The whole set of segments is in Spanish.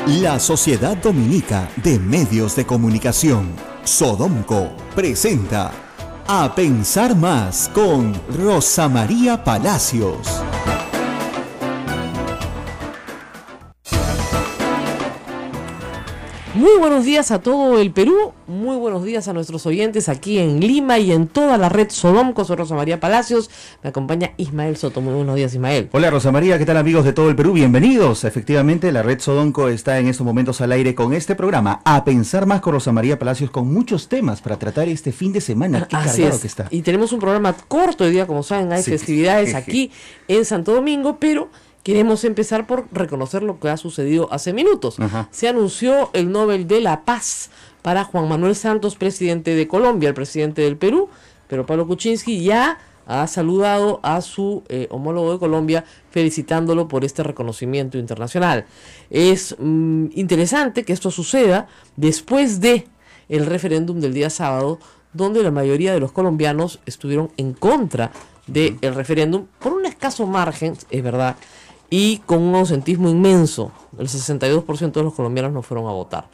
La Sociedad Dominica de Medios de Comunicación, Sodomco, presenta A Pensar Más con Rosa María Palacios. Muy buenos días a todo el Perú, muy buenos días a nuestros oyentes aquí en Lima y en toda la red Sodomco. Soy Rosa María Palacios, me acompaña Ismael Soto. Muy buenos días, Ismael. Hola Rosa María, ¿qué tal amigos de todo el Perú? Bienvenidos. Efectivamente, la red Sodomco está en estos momentos al aire con este programa, A Pensar Más con Rosa María Palacios, con muchos temas para tratar este fin de semana. Qué Así cargado es. que está. Y tenemos un programa corto hoy día, como saben, hay festividades aquí en Santo Domingo, pero queremos empezar por reconocer lo que ha sucedido hace minutos. Se anunció el Nobel de la Paz para Juan Manuel Santos, presidente de Colombia, el presidente del Perú, pero Pablo Kuczynski ya ha saludado a su homólogo de Colombia, felicitándolo por este reconocimiento internacional. Es interesante que esto suceda después de el referéndum del día sábado, donde la mayoría de los colombianos estuvieron en contra del referéndum, por un escaso margen, es verdad, y con un ausentismo inmenso. El 62% de los colombianos no fueron a votar.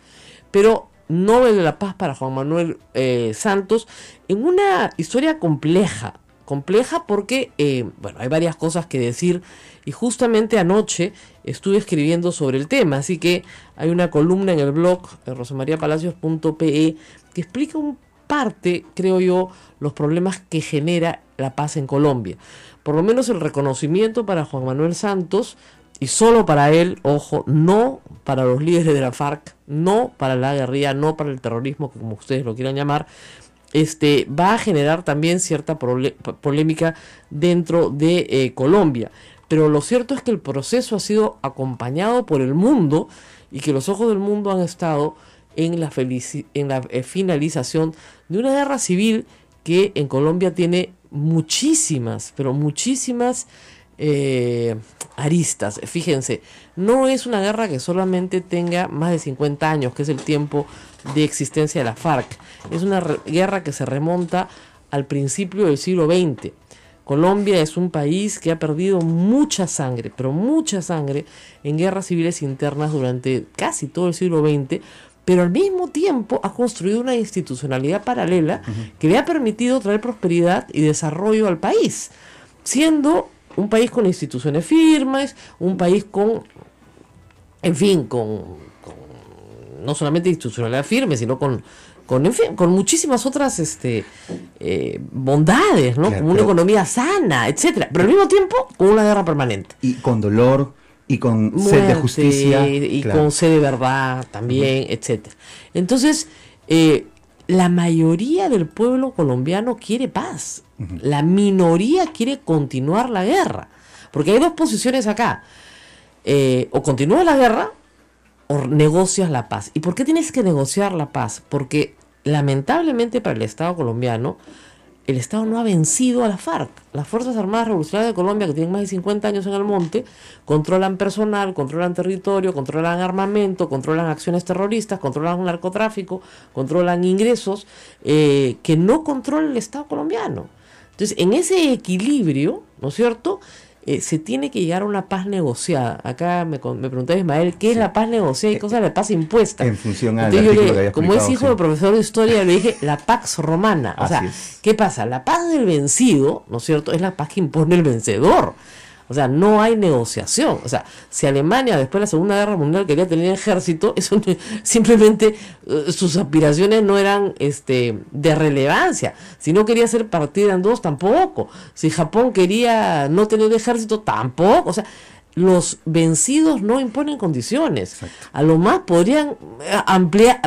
Pero Nobel de la Paz para Juan Manuel Santos, en una historia compleja porque, bueno, hay varias cosas que decir, y justamente anoche estuve escribiendo sobre el tema, así que hay una columna en el blog rosamariapalacios.pe que explica un parte, creo yo, los problemas que genera la paz en Colombia. Por lo menos el reconocimiento para Juan Manuel Santos, y solo para él, ojo, no para los líderes de la FARC, no para la guerrilla, no para el terrorismo, como ustedes lo quieran llamar, va a generar también cierta polémica dentro de Colombia. Pero lo cierto es que el proceso ha sido acompañado por el mundo, y que los ojos del mundo han estado en la finalización de una guerra civil que en Colombia tiene muchísimas, pero muchísimas aristas. Fíjense, no es una guerra que solamente tenga más de 50 años, que es el tiempo de existencia de la FARC. Es una guerra que se remonta al principio del siglo XX. Colombia es un país que ha perdido mucha sangre, pero mucha sangre en guerras civiles internas durante casi todo el siglo XX, pero al mismo tiempo ha construido una institucionalidad paralela que le ha permitido traer prosperidad y desarrollo al país, siendo un país con instituciones firmes, un país con, en fin, con no solamente institucionalidad firme, sino con muchísimas otras bondades, ¿no? Claro, como una economía sana, etcétera, pero al mismo tiempo con una guerra permanente. Y con dolor, y con sed de justicia. Y con sed de verdad también, etcétera. Entonces, la mayoría del pueblo colombiano quiere paz. La minoría quiere continuar la guerra. Porque hay dos posiciones acá. O continúas la guerra o negocias la paz. ¿Y por qué tienes que negociar la paz? Porque lamentablemente para el Estado colombiano, el Estado no ha vencido a la FARC. Las Fuerzas Armadas Revolucionarias de Colombia, que tienen más de 50 años en el monte, controlan personal, controlan territorio, controlan armamento, controlan acciones terroristas, controlan narcotráfico, controlan ingresos, que no controla el Estado colombiano. Entonces, en ese equilibrio, ¿no es cierto?, se tiene que llegar a una paz negociada. Acá me preguntaba Ismael, ¿qué es la paz negociada y cosa de la paz impuesta? En función al artículo que había como es hijo de profesor de historia, le dije la Pax Romana. O sea, ¿qué pasa? La paz del vencido, ¿no es cierto?, es la paz que impone el vencedor. O sea, no hay negociación. O sea, si Alemania después de la Segunda Guerra Mundial quería tener ejército, eso simplemente sus aspiraciones no eran de relevancia. Si no quería ser partida en dos, tampoco. Si Japón quería no tener ejército, tampoco. O sea, los vencidos no imponen condiciones. Exacto. A lo más podrían ampliar,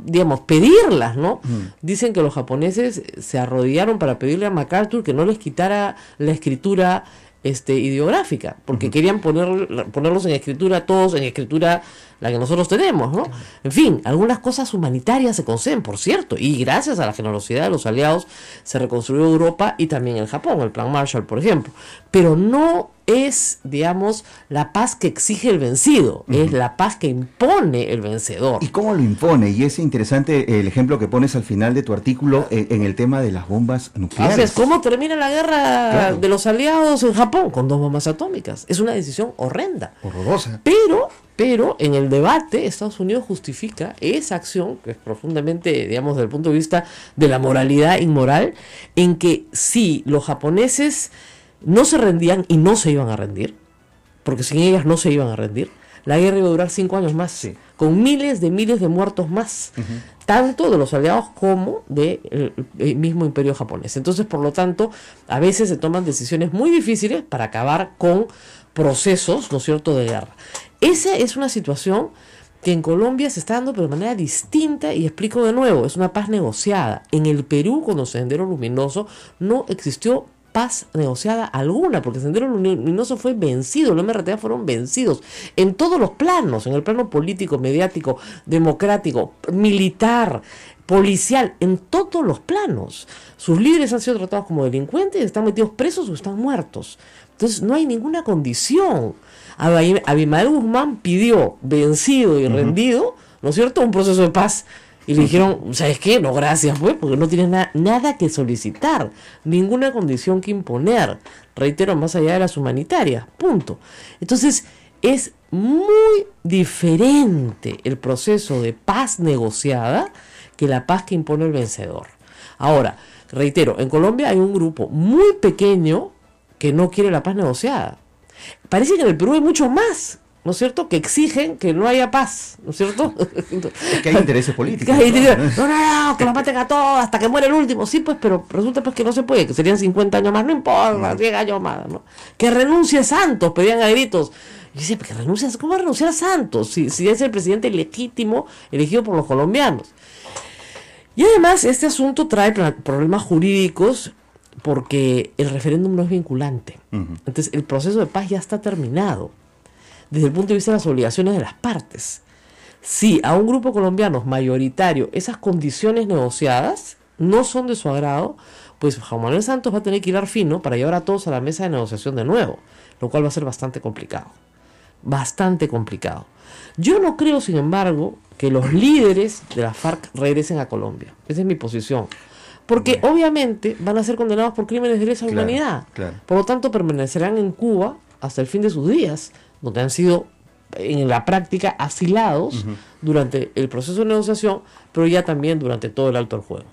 digamos, pedirlas, ¿no? Dicen que los japoneses se arrodillaron para pedirle a MacArthur que no les quitara la escritura ideográfica, porque querían ponerlos en escritura, todos en escritura la que nosotros tenemos, ¿no? En fin, algunas cosas humanitarias se conceden, por cierto, y gracias a la generosidad de los aliados se reconstruyó Europa y también el Japón, el Plan Marshall, por ejemplo, pero no es, digamos, la paz que exige el vencido, es la paz que impone el vencedor. ¿Y cómo lo impone? Y es interesante el ejemplo que pones al final de tu artículo en el tema de las bombas nucleares. Así es, ¿cómo termina la guerra de los aliados en Japón? Con 2 bombas atómicas. Es una decisión horrenda. Horrorosa. Pero en el debate Estados Unidos justifica esa acción, que es profundamente, digamos, desde el punto de vista de la moralidad inmoral, en que si los japoneses no se rendían y no se iban a rendir, porque sin ellas no se iban a rendir, la guerra iba a durar 5 años más, con miles de muertos más, tanto de los aliados como del mismo imperio japonés. Entonces, por lo tanto, a veces se toman decisiones muy difíciles para acabar con procesos, ¿no es cierto?, de guerra. Esa es una situación que en Colombia se está dando pero de manera distinta, y explico de nuevo, es una paz negociada. En el Perú, con los Sendero Luminoso, no existió paz negociada alguna, porque Sendero Luminoso fue vencido, los MRTA fueron vencidos en todos los planos, en el plano político, mediático, democrático, militar, policial, en todos los planos. Sus líderes han sido tratados como delincuentes, están metidos presos o están muertos. Entonces no hay ninguna condición. Abimael Guzmán pidió, vencido y rendido, ¿no es cierto?, un proceso de paz. Y le dijeron, ¿sabes qué? No, gracias, pues, porque no tienes nada que solicitar, ninguna condición que imponer. Reitero, más allá de las humanitarias, punto. Entonces, es muy diferente el proceso de paz negociada que la paz que impone el vencedor. Ahora, reitero, en Colombia hay un grupo muy pequeño que no quiere la paz negociada. Parece que en el Perú hay mucho más, ¿no es cierto?, que exigen que no haya paz, ¿no es cierto? Que hay intereses políticos. No, que los maten a todos hasta que muere el último. Sí, pues, pero resulta pues que no se puede, que serían 50 años más, no importa, 10 años más, ¿no? Que renuncie Santos, pedían a gritos. Y dice, ¿qué renuncia? ¿Cómo va a renunciar a Santos? Si es el presidente legítimo elegido por los colombianos. Y además, este asunto trae problemas jurídicos, porque el referéndum no es vinculante. Entonces, el proceso de paz ya está terminado desde el punto de vista de las obligaciones de las partes. Si a un grupo colombiano mayoritario esas condiciones negociadas no son de su agrado, pues Juan Manuel Santos va a tener que hilar fino para llevar a todos a la mesa de negociación de nuevo, lo cual va a ser bastante complicado. Bastante complicado. Yo no creo, sin embargo, que los líderes de la FARC regresen a Colombia. Esa es mi posición. Porque obviamente van a ser condenados por crímenes de lesa humanidad. Por lo tanto, permanecerán en Cuba hasta el fin de sus días, donde han sido en la práctica asilados durante el proceso de negociación, pero ya también durante todo el alto el juego.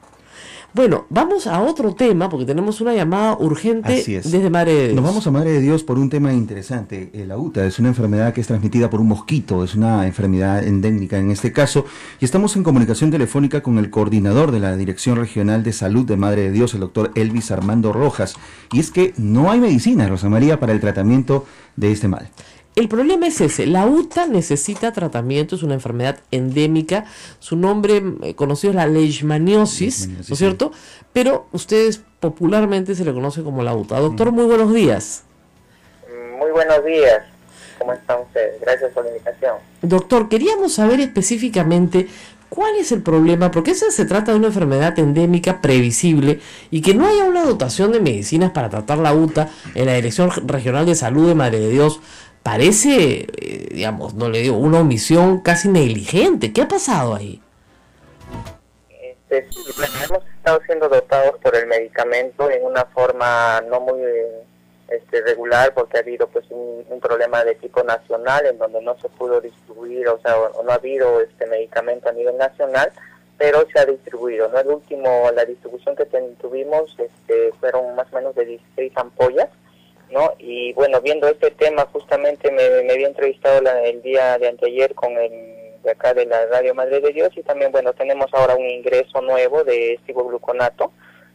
Bueno, vamos a otro tema, porque tenemos una llamada urgente desde Madre de Dios. Nos vamos a Madre de Dios por un tema interesante. La UTA es una enfermedad que es transmitida por un mosquito, es una enfermedad endémica en este caso, y estamos en comunicación telefónica con el coordinador de la Dirección Regional de Salud de Madre de Dios, el doctor Elvis Armando Rojas. Y es que no hay medicina, Rosa María, para el tratamiento de este mal. El problema es ese, la UTA necesita tratamiento, es una enfermedad endémica, su nombre conocido es la leishmaniosis, ¿no es cierto? Pero ustedes popularmente se le conoce como la UTA. Doctor, muy buenos días. Muy buenos días, ¿cómo están ustedes? Gracias por la invitación. Doctor, queríamos saber específicamente cuál es el problema, porque se trata de una enfermedad endémica previsible y que no haya una dotación de medicinas para tratar la UTA en la Dirección Regional de Salud de Madre de Dios. Parece, digamos, no le digo, una omisión casi negligente. ¿Qué ha pasado ahí? Bueno, hemos estado siendo dotados por el medicamento en una forma no muy regular, porque ha habido pues un problema de tipo nacional en donde no se pudo distribuir, o sea, no ha habido este medicamento a nivel nacional, pero se ha distribuido, ¿no? La distribución que tuvimos fueron más o menos de 16 ampollas, ¿no? Y bueno, viendo este tema, justamente me había entrevistado el día de anteayer con de acá de la Radio Madre de Dios, y también, bueno, tenemos ahora un ingreso nuevo de cibogluconato,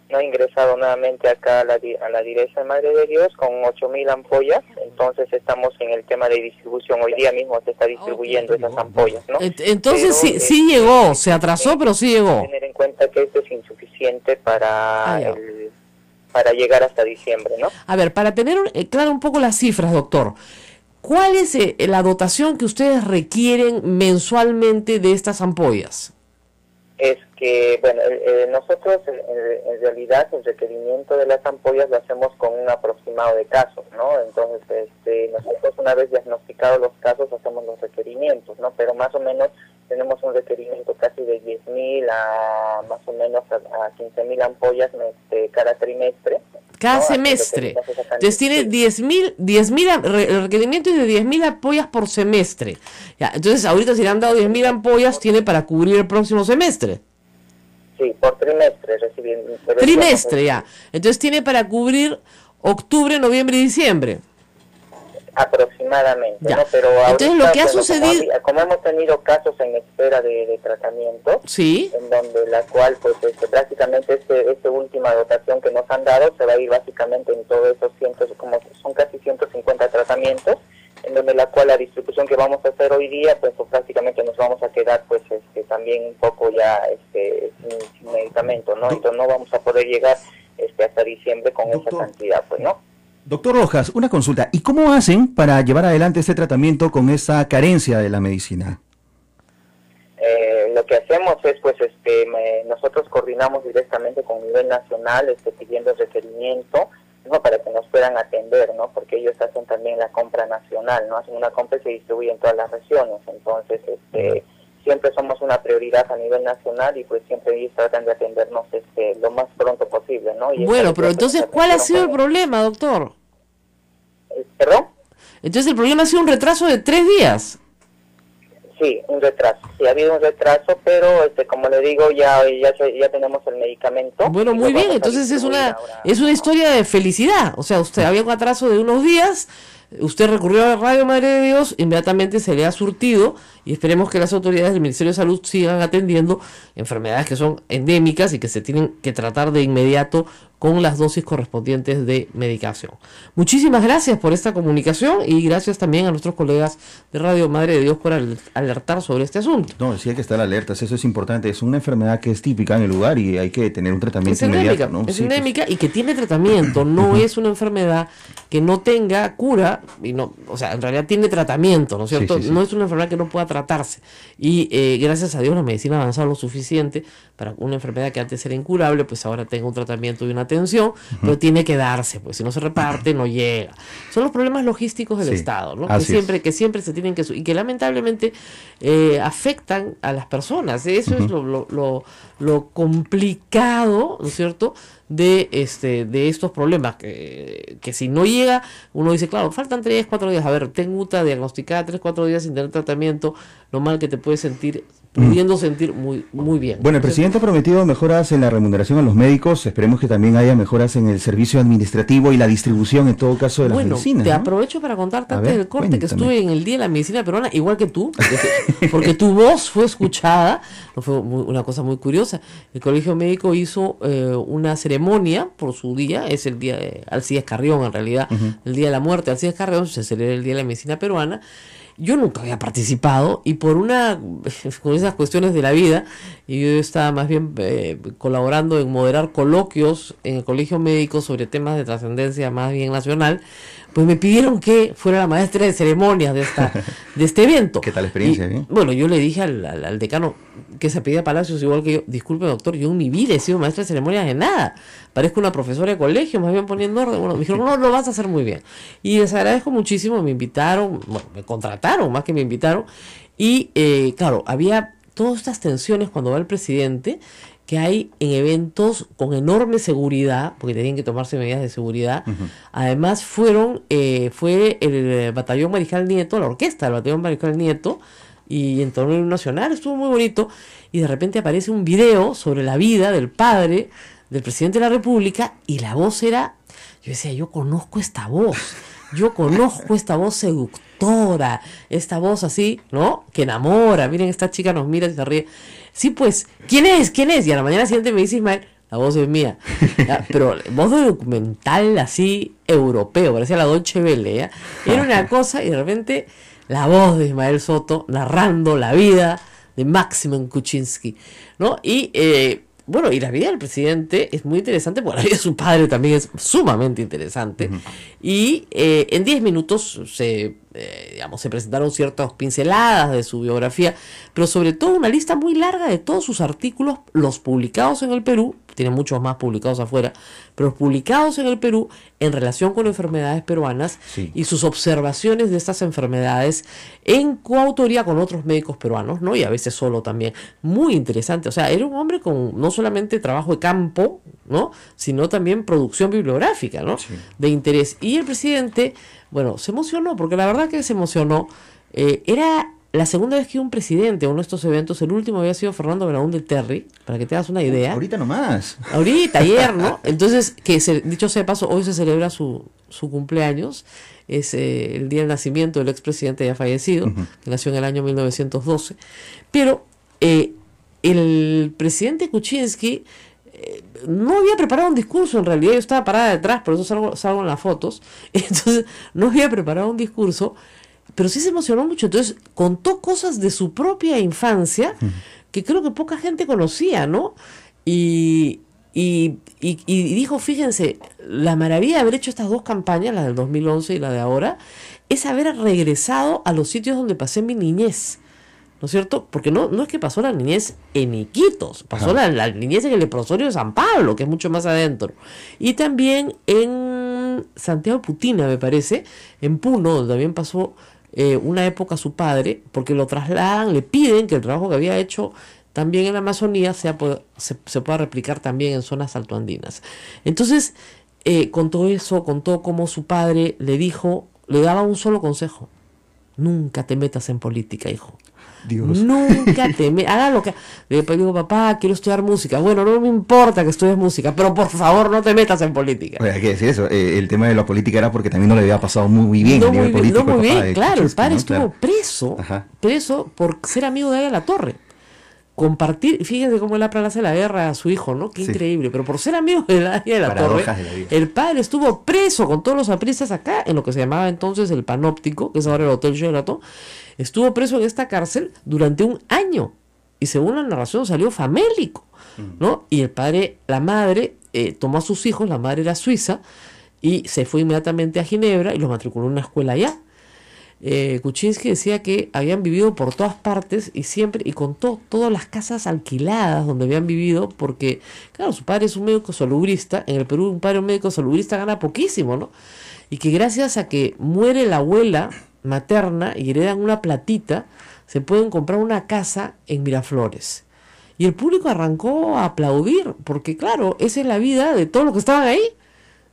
¿no? Ingresado nuevamente acá a la Dirección Madre de Dios con 8.000 ampollas. Entonces estamos en el tema de distribución, hoy día mismo se está distribuyendo esas ampollas, ¿no? Entonces pero, sí llegó, se atrasó, pero sí llegó. Tener en cuenta que esto es insuficiente para llegar hasta diciembre, ¿no? A ver, para tener claro un poco las cifras, doctor, ¿cuál es la dotación que ustedes requieren mensualmente de estas ampollas? es que, bueno, nosotros en realidad el requerimiento de las ampollas lo hacemos con un aproximado de casos, ¿no? Entonces, nosotros una vez diagnosticados los casos hacemos los requerimientos, ¿no? Pero más o menos tenemos un requerimiento casi de 10.000 a más o menos a 15.000 ampollas cada trimestre. Cada ¿no? semestre. Entonces tiene 10.000, el requerimiento es de 10.000 ampollas por semestre. Ya, entonces ahorita si le han dado 10.000 ampollas, tiene para cubrir el próximo semestre. Sí, por trimestre. Trimestre, ya. Entonces tiene para cubrir octubre, noviembre y diciembre. Aproximadamente, ya. ¿no? Pero ahorita, entonces lo que ha sucedido, como hemos tenido casos en espera de tratamiento, sí, en donde la cual pues prácticamente esta última dotación que nos han dado se va a ir básicamente en todos esos como son casi 150 tratamientos, en donde la cual la distribución que vamos a hacer hoy día pues prácticamente nos vamos a quedar pues también un poco ya sin medicamento, ¿no? Entonces no vamos a poder llegar hasta diciembre con esa cantidad, pues, ¿no? Doctor Rojas, una consulta. ¿Y cómo hacen para llevar adelante este tratamiento con esa carencia de la medicina? Lo que hacemos es, pues, nosotros coordinamos directamente con nivel nacional, pidiendo el requerimiento, ¿no? Para que nos puedan atender, ¿no? Porque ellos hacen también la compra nacional, ¿no? Hacen una compra y se distribuye en todas las regiones. Entonces, siempre somos una prioridad a nivel nacional y pues siempre ellos tratan de atendernos lo más pronto posible, ¿no? Y bueno, pero entonces, ¿cuál ha sido el problema, doctor? ¿Perdón? Entonces el problema ha sido un retraso de 3 días. Sí, un retraso. Sí, ha habido un retraso, pero como le digo, ya tenemos el medicamento. Bueno, muy bien, entonces es una historia de felicidad. O sea, usted había un atraso de unos días, usted recurrió a Radio Madre de Dios, inmediatamente se le ha surtido y esperemos que las autoridades del Ministerio de Salud sigan atendiendo enfermedades que son endémicas y que se tienen que tratar de inmediato con las dosis correspondientes de medicación. Muchísimas gracias por esta comunicación y gracias también a nuestros colegas de Radio Madre de Dios por alertar sobre este asunto. No, sí hay que estar alertas, eso es importante. Es una enfermedad que es típica en el lugar y hay que tener un tratamiento inmediato, ¿no? Es endémica y que tiene tratamiento, no es una enfermedad que no tenga cura, y no, o sea, en realidad tiene tratamiento, ¿no es cierto? No es una enfermedad que no pueda tratarse. Y gracias a Dios la medicina ha avanzado lo suficiente para una enfermedad que antes era incurable, pues ahora tenga un tratamiento y una atención, pero tiene que darse, pues si no se reparte, no llega. Son los problemas logísticos del Estado, ¿no? Que siempre se tienen que y que lamentablemente afectan a las personas. Eso es lo complicado, ¿no es cierto?, de estos problemas, que si no llega, uno dice, claro, faltan 3, 4 días, a ver, ten UTA diagnosticada 3, 4 días sin tener tratamiento, lo mal que te puedes sentir, pudiendo sentir muy, muy bien. Bueno, el presidente ha prometido mejoras en la remuneración a los médicos, esperemos que también haya mejoras en el servicio administrativo y la distribución en todo caso de las medicinas. Te ¿no? aprovecho para contarte antes del corte, cuéntame. que estuve en el Día de la Medicina Peruana, igual que tú, porque tu voz fue escuchada, no fue una cosa muy curiosa. El Colegio Médico hizo una ceremonia por su día, es el día de Alcides Carrión en realidad, el día de la muerte de Alcides Carrión, se celebra el Día de la Medicina Peruana. Yo nunca había participado y con esas cuestiones de la vida, y yo estaba más bien colaborando en moderar coloquios en el Colegio Médico sobre temas de trascendencia más bien nacional, pues me pidieron que fuera la maestra de ceremonias de este evento. ¿Qué tal la experiencia? Y, bueno, yo le dije al decano, que se pedía Palacios igual que yo, disculpe doctor, yo en mi vida he sido maestra de ceremonias de nada, parezco una profesora de colegio, más bien poniendo orden. Bueno, me dijeron, no, lo vas a hacer muy bien. Y les agradezco muchísimo, me invitaron, bueno, me contrataron más que me invitaron, y claro, había todas estas tensiones cuando va el presidente, que hay en eventos con enorme seguridad, porque tenían que tomarse medidas de seguridad. Además fue el Batallón Mariscal Nieto, la orquesta del Batallón Mariscal Nieto, y en torneo nacional, estuvo muy bonito, y de repente aparece un video sobre la vida del padre del presidente de la República, y la voz era, yo decía, yo conozco esta voz seductora, esta voz así, ¿no?, que enamora. Miren, esta chica nos mira y se ríe. Sí, pues, ¿quién es? Y a la mañana siguiente me dice Ismael, la voz es mía. ¿Ya? Pero voz de documental así europeo, parecía la Deutsche Welle, ¿ya? Era una cosa, y de repente la voz de Ismael Soto narrando la vida de Maximum Kuczynski, ¿no? Y bueno, y la vida del presidente es muy interesante, porque la vida de su padre también es sumamente interesante. Y en 10 minutos se presentaron ciertas pinceladas de su biografía, pero sobre todo una lista muy larga de todos sus artículos, los publicados en el Perú, tiene muchos más publicados afuera, pero los publicados en el Perú en relación con enfermedades peruanas, sí, y sus observaciones de estas enfermedades en coautoría con otros médicos peruanos, ¿no? Y a veces solo también. Muy interesante. O sea, era un hombre con no solamente trabajo de campo, ¿no? Sino también producción bibliográfica, ¿no? Sí. De interés. Y el presidente, bueno, se emocionó, porque la verdad que se emocionó. Era la segunda vez que un presidente a uno de estos eventos, el último había sido Fernando Belaúnde Terry, para que te hagas una idea. Ahorita nomás. Ahorita, ayer, ¿no? Entonces, dicho sea de paso, hoy se celebra su cumpleaños, es el día del nacimiento del expresidente ya fallecido, que nació en el año 1912. Pero el presidente Kuczynski no había preparado un discurso, en realidad. Yo estaba parada detrás, por eso salgo en las fotos. Entonces, no había preparado un discurso, pero sí se emocionó mucho. Entonces contó cosas de su propia infancia que creo que poca gente conocía, ¿no? Y dijo, fíjense, la maravilla de haber hecho estas dos campañas, la del 2011 y la de ahora, es haber regresado a los sitios donde pasé mi niñez, ¿no es cierto? Porque no es que pasó la niñez en Iquitos, pasó la niñez en el leprosorio de San Pablo, que es mucho más adentro. Y también en Santiago Putina, me parece, en Puno, donde también pasó una época su padre, porque lo trasladan, le piden que el trabajo que había hecho también en la Amazonía se pueda replicar también en zonas altoandinas. Entonces, contó eso, contó cómo su padre le daba un solo consejo: nunca te metas en política, hijo. Dios. Nunca haga lo que... Le digo, papá, quiero estudiar música. Bueno, no me importa que estudies música, pero por favor no te metas en política. Oye, hay que decir eso, el tema de la política era porque también no le había pasado muy bien a nivel político. No muy bien, claro, el padre ¿no? estuvo preso por ser amigo de La Torre. Compartir, fíjense cómo él hace la guerra a su hijo, ¿no? Qué increíble, pero por ser amigo de la Torre, el padre estuvo preso con todos los apristas acá, en lo que se llamaba entonces el Panóptico, que es ahora el Hotel Sheraton. Estuvo preso en esta cárcel durante 1 año, y según la narración salió famélico, ¿no? Y el padre, la madre, tomó a sus hijos, la madre era suiza, y se fue inmediatamente a Ginebra y los matriculó en una escuela allá. Kuczynski decía que habían vivido por todas partes y contó todas las casas alquiladas donde habían vivido, porque claro, su padre es un médico salubrista. En el Perú un padre médico salubrista gana poquísimo, ¿no? Y que gracias a que muere la abuela materna y heredan una platita, se pueden comprar una casa en Miraflores. Y el público arrancó a aplaudir, porque claro, esa es la vida de todos los que estaban ahí,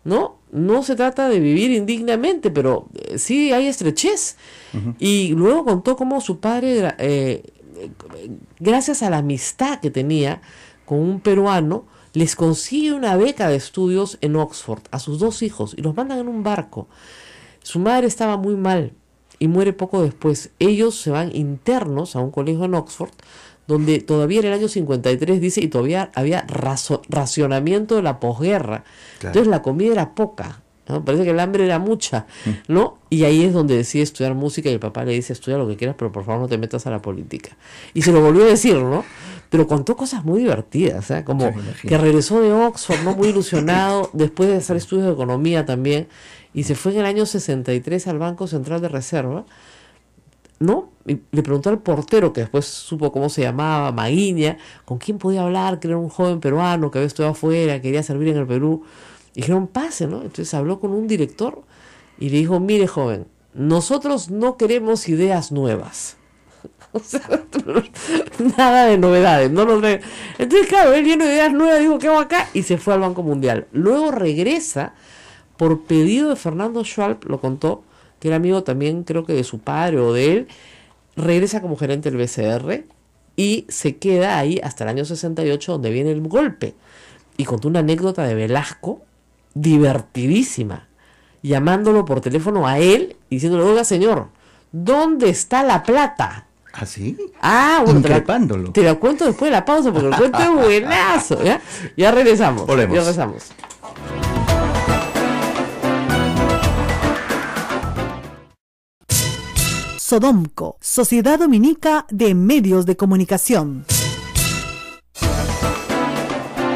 ¿no? No se trata de vivir indignamente, pero sí hay estrechez. Y luego contó cómo su padre, gracias a la amistad que tenía con un peruano, les consigue una beca de estudios en Oxford a sus 2 hijos y los mandan en un barco. Su madre estaba muy mal y muere poco después. Ellos se van internos a un colegio en Oxford, donde todavía en el año 53, dice, y todavía había racionamiento de la posguerra. Claro. Entonces la comida era poca, ¿no? Parece que el hambre era mucha, ¿no? Y ahí es donde decide estudiar música y el papá le dice, estudia lo que quieras, pero por favor no te metas a la política. Y se lo volvió a decir, ¿no? Pero contó cosas muy divertidas, ¿eh? Como que regresó de Oxford, ¿no? Muy ilusionado, después de hacer estudios de economía también, y se fue en el año 63 al Banco Central de Reserva, ¿no? Y le preguntó al portero, que después supo cómo se llamaba, Maguiña, con quién podía hablar, que era un joven peruano que había estudiado afuera, quería servir en el Perú. Y dijeron, pase, ¿no? Entonces habló con un director y le dijo, mire, joven, nosotros no queremos ideas nuevas. O sea, nada de novedades, no nos ven. Entonces, claro, él lleno de ideas nuevas, dijo, ¿qué hago acá? Y se fue al Banco Mundial. Luego regresa por pedido de Fernando Schwab, lo contó, que era amigo también, creo que de su padre o de él, regresa como gerente del BCR y se queda ahí hasta el año 68, donde viene el golpe. Y contó una anécdota de Velasco, divertidísima, llamándolo por teléfono a él y diciéndole, oiga señor, ¿dónde está la plata? ¿Ah, sí? Ah, bueno, increpándolo. Te la cuento después de la pausa porque el cuento es buenazo. Ya regresamos. Volvemos. Ya regresamos. Sodomco, Sociedad Dominica de Medios de Comunicación.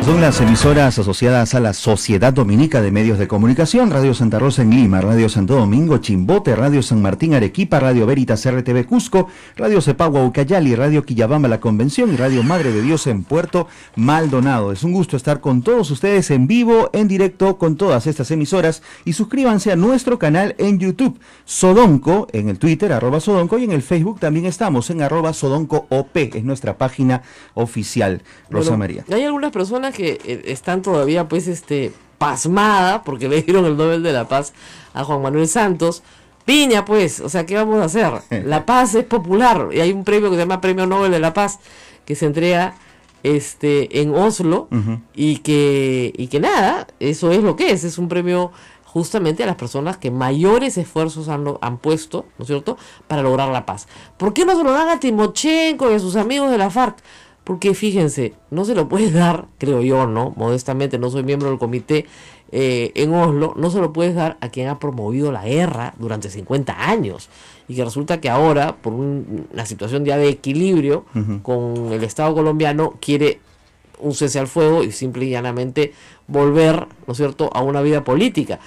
Son las emisoras asociadas a la Sociedad Dominica de Medios de Comunicación: Radio Santa Rosa en Lima, Radio Santo Domingo, Chimbote, Radio San Martín, Arequipa, Radio Veritas, RTV Cusco, Radio Cepagua, Ucayali, Radio Quillabamba, La Convención y Radio Madre de Dios en Puerto Maldonado. Es un gusto estar con todos ustedes en vivo, en directo, con todas estas emisoras, y suscríbanse a nuestro canal en YouTube, Sodonco, en el Twitter, @Sodonco, y en el Facebook también estamos en @SodoncoOP, es nuestra página oficial. Rosa María. Hay algunas personas que están todavía pasmada porque le dieron el Nobel de la Paz a Juan Manuel Santos. Piña, pues, o sea, ¿qué vamos a hacer? La paz es popular y hay un premio que se llama Premio Nobel de la Paz que se entrega en Oslo, y que nada, eso es lo que es un premio justamente a las personas que mayores esfuerzos han puesto, ¿no es cierto?, para lograr la paz. ¿Por qué no se lo dan a Timochenko y a sus amigos de la FARC? Porque fíjense, no se lo puedes dar, creo yo, ¿no? Modestamente, no soy miembro del comité en Oslo, no se lo puedes dar a quien ha promovido la guerra durante 50 años. Y que resulta que ahora, por una situación ya de equilibrio con el Estado colombiano, quiere un cese al fuego y simple y llanamente volver, ¿no es cierto?, a una vida política.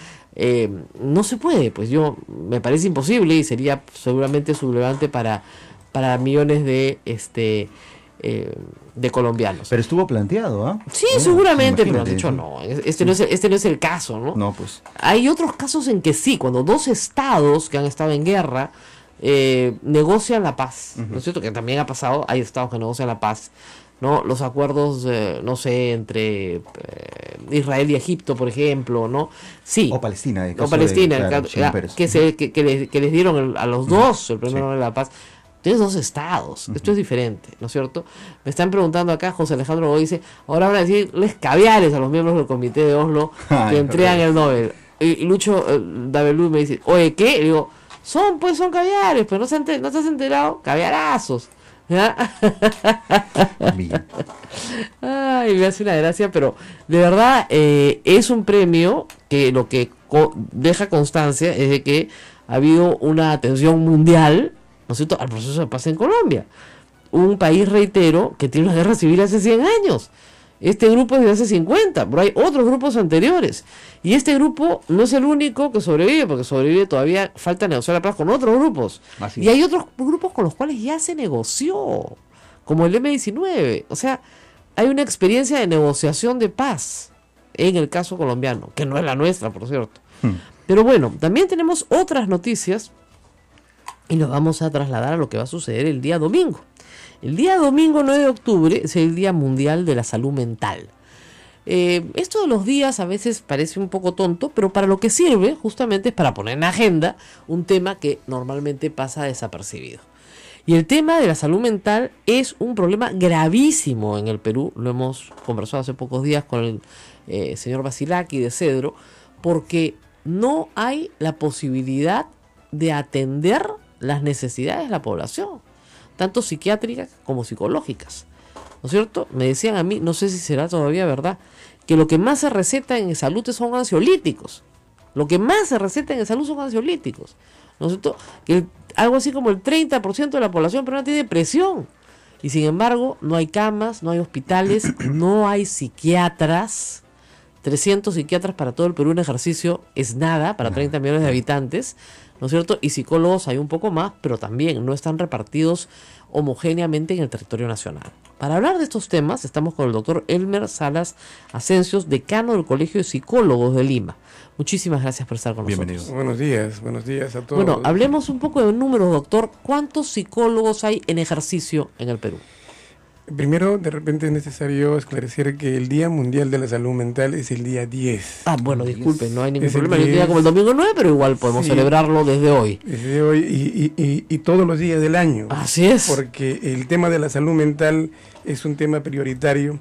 No se puede, pues me parece imposible y sería seguramente sublevante para millones de colombianos. Pero estuvo planteado, ¿ah? Sí, seguramente, pero han dicho no. Este no es el caso, ¿no? No, pues. Hay otros casos en que sí, cuando dos estados que han estado en guerra negocian la paz, ¿no es cierto? Que también ha pasado, hay estados que negocian la paz, ¿no? Los acuerdos, no sé, entre Israel y Egipto, por ejemplo, ¿no? Sí. O Palestina, que les dieron a los dos el premio Nobel de la Paz. Tienes dos estados, esto es diferente, ¿no es cierto? Me están preguntando acá, José Alejandro Godoy dice, ahora van a decirles caviares a los miembros del comité de Oslo que entregan el Nobel. Y Lucho Davelú me dice, oye, ¿qué? Y digo, son caviares, pero no te has enterado, caviarazos. ¿Ya? Ay, me hace una gracia, pero de verdad es un premio que lo que deja constancia es de que ha habido una atención mundial, ¿no es cierto?, al proceso de paz en Colombia. Un país, reitero, que tiene una guerra civil hace 100 años. Este grupo es de hace 50, pero hay otros grupos anteriores. Y este grupo no es el único que sobrevive, porque sobrevive todavía, falta negociar la paz con otros grupos. Así y hay otros grupos con los cuales ya se negoció, como el M-19. O sea, hay una experiencia de negociación de paz en el caso colombiano, que no es la nuestra, por cierto. Pero bueno, también tenemos otras noticias y nos vamos a trasladar a lo que va a suceder el día domingo. El día domingo 9 de octubre es el Día Mundial de la Salud Mental. Esto de los días a veces parece un poco tonto, pero para lo que sirve justamente es para poner en agenda un tema que normalmente pasa desapercibido. Y el tema de la salud mental es un problema gravísimo en el Perú. Lo hemos conversado hace pocos días con el señor Basilaki de Cedro, porque no hay la posibilidad de atender las necesidades de la población, tanto psiquiátricas como psicológicas, ¿no es cierto? Me decían a mí, no sé si será todavía verdad, que lo que más se receta en salud son ansiolíticos. Lo que más se receta en salud son ansiolíticos, ¿no es cierto? Que algo así como el 30% de la población peruana tiene depresión. Y sin embargo, no hay camas, no hay hospitales, no hay psiquiatras. 300 psiquiatras para todo el Perú en ejercicio es nada, para 30 millones de habitantes, ¿no es cierto? Y psicólogos hay un poco más, pero también no están repartidos homogéneamente en el territorio nacional. Para hablar de estos temas, estamos con el doctor Elmer Salas Asensios, decano del Colegio de Psicólogos de Lima. Muchísimas gracias por estar con nosotros. Buenos días a todos. Bueno, hablemos un poco de números, doctor. ¿Cuántos psicólogos hay en ejercicio en el Perú? Primero, de repente es necesario esclarecer que el Día Mundial de la Salud Mental es el día 10. Ah, bueno, disculpen, no hay ningún problema. Es un día como el domingo 9, pero igual podemos celebrarlo desde hoy. Desde hoy y todos los días del año. Así es. Porque el tema de la salud mental es un tema prioritario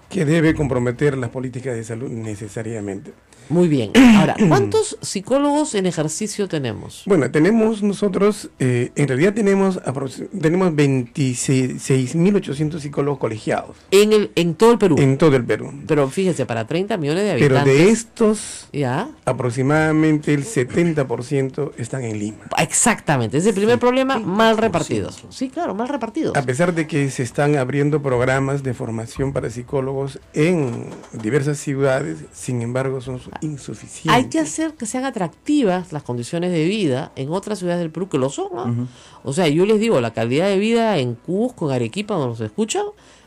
que debe comprometer las políticas de salud necesariamente. Muy bien. Ahora, ¿cuántos psicólogos en ejercicio tenemos? Bueno, tenemos nosotros, en realidad tenemos 26.800 psicólogos colegiados. En todo el Perú. En todo el Perú. Pero fíjese, para 30 millones de Pero habitantes. de estos, ¿Ya? aproximadamente el 70% están en Lima. Exactamente, es el primer problema, mal repartidos. Sí, claro, mal repartidos. A pesar de que se están abriendo programas de formación para psicólogos en diversas ciudades, sin embargo son insuficientes. Hay que hacer que sean atractivas las condiciones de vida en otras ciudades del Perú que lo son, ¿no? O sea, yo les digo, la calidad de vida en Cusco, en Arequipa, donde nos escuchan,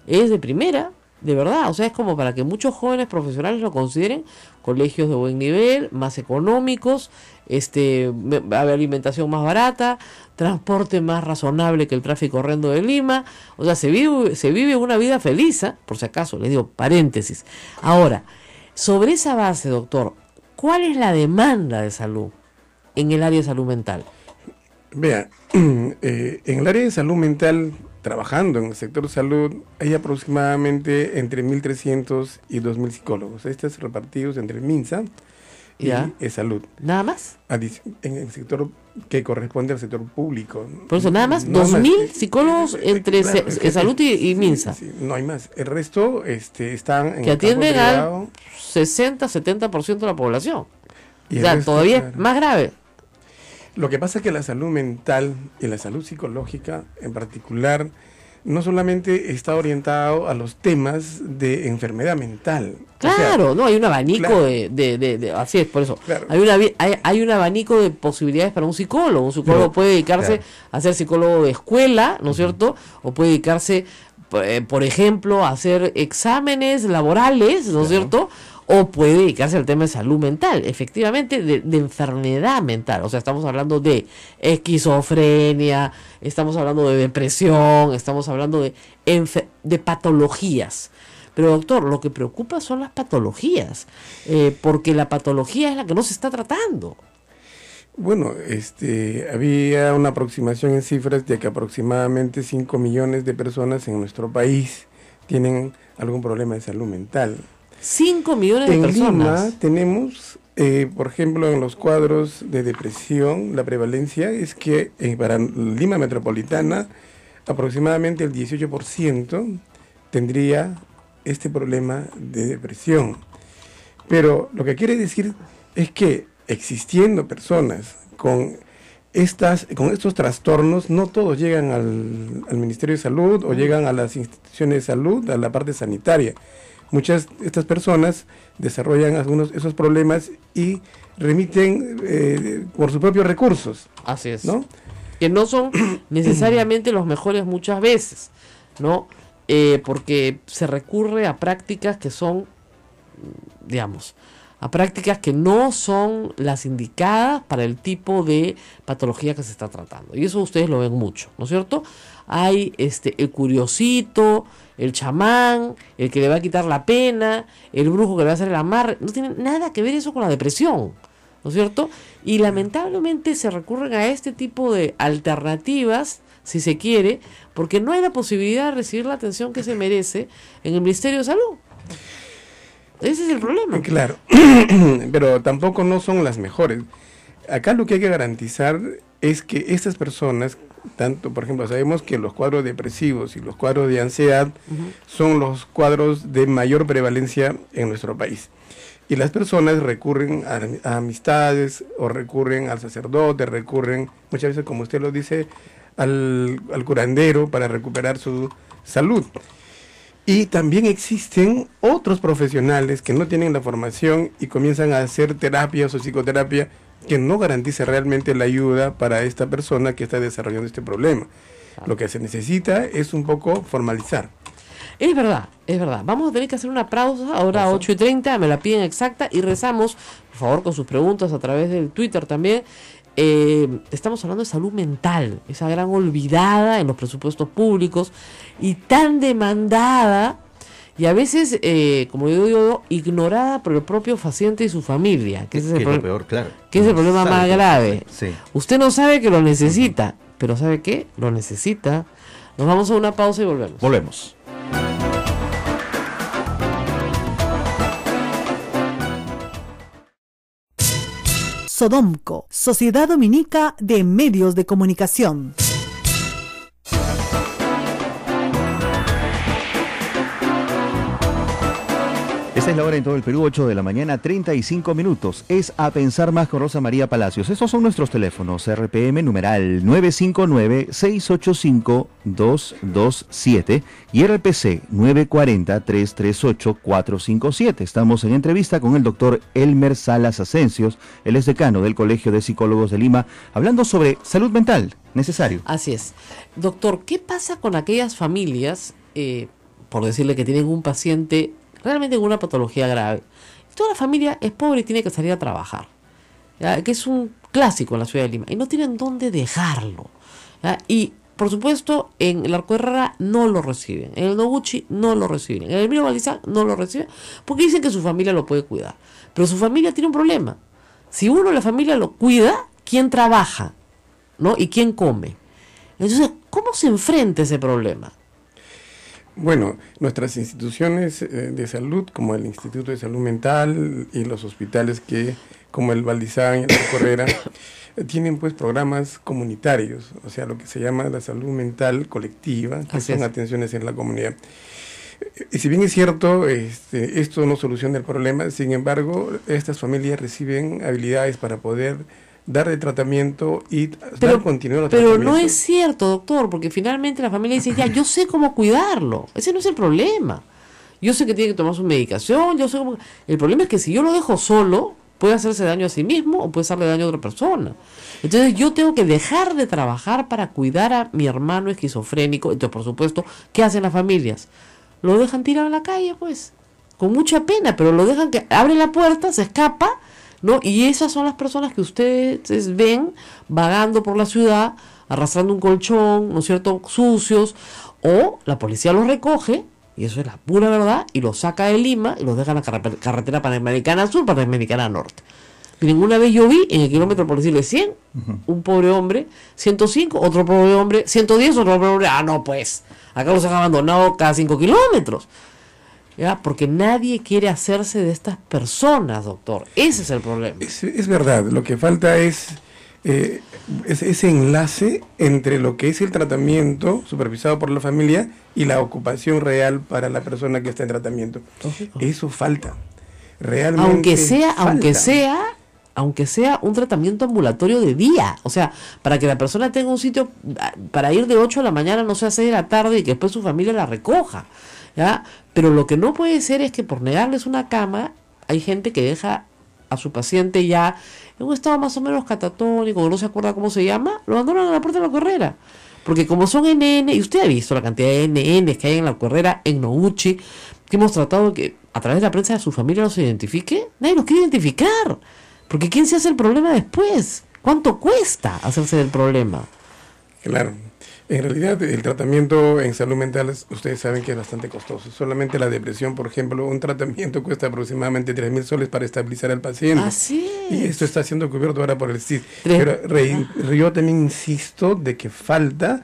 es de primera, de verdad. O sea, es como para que muchos jóvenes profesionales lo consideren colegios de buen nivel, más económicos, alimentación más barata, transporte más razonable que el tráfico horrendo de Lima. O sea, se vive una vida feliz, ¿eh? Por si acaso, les digo, paréntesis. Ahora, sobre esa base, doctor, ¿cuál es la demanda de salud en el área de salud mental? Vea, en el área de salud mental, trabajando en el sector salud, hay aproximadamente entre 1.300 y 2.000 psicólogos. Estos repartidos entre MINSA y salud. ¿Nada más? En el sector que corresponde al sector público. Por eso, nada más, no 2.000 más, psicólogos entre salud y MINSA. Sí, no hay más. El resto están en que el campo atienden privado. al 60-70% de la población. Y o sea, resto, todavía claro, es más grave. Lo que pasa es que la salud mental y la salud psicológica en particular no solamente está orientado a los temas de enfermedad mental. Claro, o sea, no, hay un abanico claro, así es, por eso. Claro. Hay un abanico de posibilidades para un psicólogo. Un psicólogo puede dedicarse a ser psicólogo de escuela, ¿no es cierto? O puede dedicarse, por ejemplo, a hacer exámenes laborales, ¿no es cierto? O puede dedicarse al tema de salud mental, efectivamente, de enfermedad mental. O sea, estamos hablando de esquizofrenia, estamos hablando de depresión, estamos hablando de patologías. Pero doctor, lo que preocupa son las patologías, porque la patología es la que no se está tratando. Bueno, había una aproximación en cifras de que aproximadamente 5 millones de personas en nuestro país tienen algún problema de salud mental. 5 millones de personas. En Lima tenemos, por ejemplo, en los cuadros de depresión, la prevalencia es que para Lima metropolitana aproximadamente el 18% tendría este problema de depresión. Pero lo que quiere decir es que existiendo personas con estos trastornos, no todos llegan al Ministerio de Salud o llegan a las instituciones de salud, a la parte sanitaria. Muchas de estas personas desarrollan esos problemas y remiten por sus propios recursos. Así es. ¿No? Que no son necesariamente los mejores muchas veces, ¿no? Porque se recurre a prácticas que son, digamos, a prácticas que no son las indicadas para el tipo de patología que se está tratando. Y eso ustedes lo ven mucho, ¿no es cierto? Hay el curiosito, el chamán, el que le va a quitar la pena, el brujo que le va a hacer el amarre. No tiene nada que ver eso con la depresión, ¿no es cierto? Y lamentablemente se recurren a este tipo de alternativas, si se quiere, porque no hay la posibilidad de recibir la atención que se merece en el Ministerio de Salud. Ese es el problema. Claro, pero tampoco no son las mejores. Acá lo que hay que garantizar es que estas personas, tanto, por ejemplo, sabemos que los cuadros depresivos y los cuadros de ansiedad son los cuadros de mayor prevalencia en nuestro país. Y las personas recurren a amistades o recurren al sacerdote, recurren muchas veces, como usted lo dice, al curandero para recuperar su salud. Y también existen otros profesionales que no tienen la formación y comienzan a hacer terapias o psicoterapia que no garantiza realmente la ayuda para esta persona que está desarrollando este problema. Lo que se necesita es un poco formalizar. Es verdad, es verdad. Vamos a tener que hacer una pausa ahora a 8:30, me la piden exacta y rezamos, por favor, con sus preguntas a través del Twitter también. Estamos hablando de salud mental, esa gran olvidada en los presupuestos públicos y tan demandada y a veces, como yo digo, ignorada por el propio paciente y su familia, que ese es el peor, claro. Que es el problema más grave. Sí. Usted no sabe que lo necesita, pero ¿sabe qué? Lo necesita. Nos vamos a una pausa y volvemos. Volvemos. Sodomco, Sociedad Dominica de Medios de Comunicación. Esta es la hora en todo el Perú, 8 de la mañana, 35 minutos. Es A Pensar Más con Rosa María Palacios. Estos son nuestros teléfonos. RPM numeral 959-685-227 y RPC 940-338-457. Estamos en entrevista con el doctor Elmer Salas Asensios. Él es decano del Colegio de Psicólogos de Lima, hablando sobre salud mental. Necesario. Así es. Doctor, ¿qué pasa con aquellas familias, por decirle que tienen un paciente realmente con una patología grave? Toda la familia es pobre y tiene que salir a trabajar, ¿ya? Que es un clásico en la ciudad de Lima, y no tienen dónde dejarlo, ¿ya? Y por supuesto en el Arco Herrera no lo reciben, en el Noguchi no lo reciben, en el Emilio Valdizán no lo reciben, porque dicen que su familia lo puede cuidar, pero su familia tiene un problema. Si uno de la familia lo cuida, ¿quién trabaja? ¿No? ¿Y quién come? Entonces, ¿cómo se enfrenta ese problema? Bueno, nuestras instituciones de salud, como el Instituto de Salud Mental y los hospitales como el Valdizán y el Arco Herrera, tienen pues programas comunitarios, o sea, lo que se llama la salud mental colectiva, que son atenciones en la comunidad. Y si bien es cierto, esto no soluciona el problema, sin embargo, estas familias reciben habilidades para poder darle tratamiento y dar continuidad al tratamiento. Pero no es cierto, doctor, porque finalmente la familia dice, ya, yo sé cómo cuidarlo. Ese no es el problema. Yo sé que tiene que tomar su medicación, yo sé cómo... El problema es que si yo lo dejo solo, puede hacerse daño a sí mismo o puede hacerle daño a otra persona. Entonces yo tengo que dejar de trabajar para cuidar a mi hermano esquizofrénico. Entonces, por supuesto, ¿qué hacen las familias? Lo dejan tirado en la calle, pues, con mucha pena, pero lo dejan que abre la puerta, se escapa, ¿no? Y esas son las personas que ustedes ven vagando por la ciudad, arrastrando un colchón, ¿no es cierto?, sucios, o la policía los recoge, y eso es la pura verdad, y los saca de Lima y los deja en la carretera Panamericana Sur, Panamericana Norte. Y ninguna vez yo vi en el kilómetro, por decirle 100, un pobre hombre, 105, otro pobre hombre, 110, otro pobre hombre, no pues, acá los han abandonado cada 5 kilómetros. ¿Ya? Porque nadie quiere hacerse de estas personas, doctor. Ese es el problema. Es verdad, lo que falta es ese enlace entre lo que es el tratamiento supervisado por la familia y la ocupación real para la persona que está en tratamiento. Lógico. Eso falta. Realmente aunque sea un tratamiento ambulatorio de día, o sea, para que la persona tenga un sitio para ir de 8 de la mañana, no sea 6 de la tarde, y que después su familia la recoja, ¿ya? Pero lo que no puede ser es que por negarles una cama, hay gente que deja a su paciente ya en un estado más o menos catatónico, que no se acuerda cómo se llama, lo abandonan a la puerta de la carrera. Porque como son NN, y usted ha visto la cantidad de NNs que hay en la carrera, en Noguchi, que hemos tratado que a través de la prensa de su familia los identifique, nadie los quiere identificar. Porque ¿quién se hace el problema después? ¿Cuánto cuesta hacerse del problema? Claro. En realidad, el tratamiento en salud mental, ustedes saben que es bastante costoso. Solamente la depresión, por ejemplo, un tratamiento cuesta aproximadamente 3.000 soles para estabilizar al paciente. Así es. Y esto está siendo cubierto ahora por el CIS. Pero yo también insisto de que falta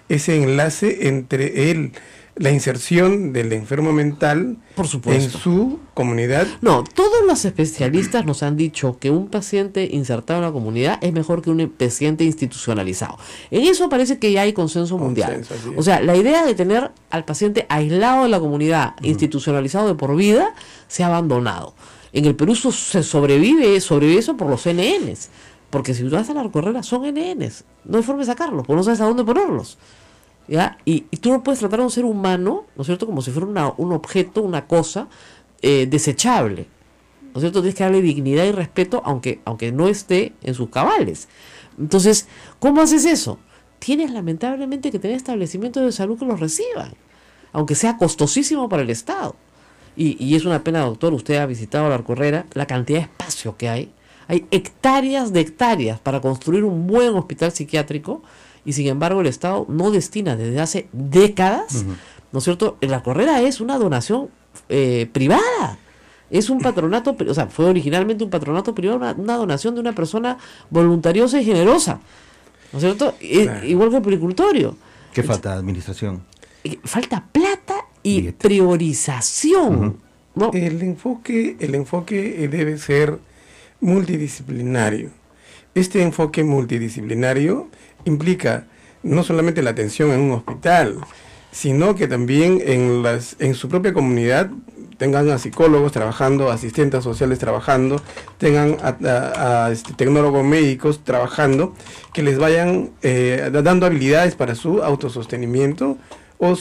ese enlace entre la inserción del enfermo mental, por supuesto, en su comunidad. No, todos los especialistas nos han dicho que un paciente insertado en la comunidad es mejor que un paciente institucionalizado. En eso parece que ya hay consenso mundial. O sea, la idea de tener al paciente aislado de la comunidad, institucionalizado de por vida, se ha abandonado. En el Perú se sobrevive eso por los NNs. Porque si tú vas a la carrera son NNs. No hay forma de sacarlos, porque no sabes a dónde ponerlos. ¿Ya? Y tú no puedes tratar a un ser humano, ¿no es cierto?, como si fuera un objeto, una cosa desechable, ¿no es cierto? Tienes que darle dignidad y respeto aunque no esté en sus cabales. Entonces, ¿cómo haces eso? Tienes lamentablemente que tener establecimientos de salud que los reciban, aunque sea costosísimo para el Estado. Y es una pena, doctor, usted ha visitado la Arco Herrera, la cantidad de espacio que hay hectáreas de hectáreas para construir un buen hospital psiquiátrico. Y sin embargo el Estado no destina desde hace décadas, ¿no es cierto? La carrera es una donación privada, es un patronato, o sea, fue originalmente un patronato privado, una donación de una persona voluntariosa y generosa, ¿no es cierto? Claro. Igual que el pericultorio. ¿Qué falta? Administración. Falta plata y priorización. ¿No? El enfoque debe ser multidisciplinario. este enfoque multidisciplinario implica no solamente la atención en un hospital, sino que también en su propia comunidad tengan a psicólogos trabajando, asistentes sociales trabajando, tengan a tecnólogos médicos trabajando, que les vayan dando habilidades para su autosostenimiento o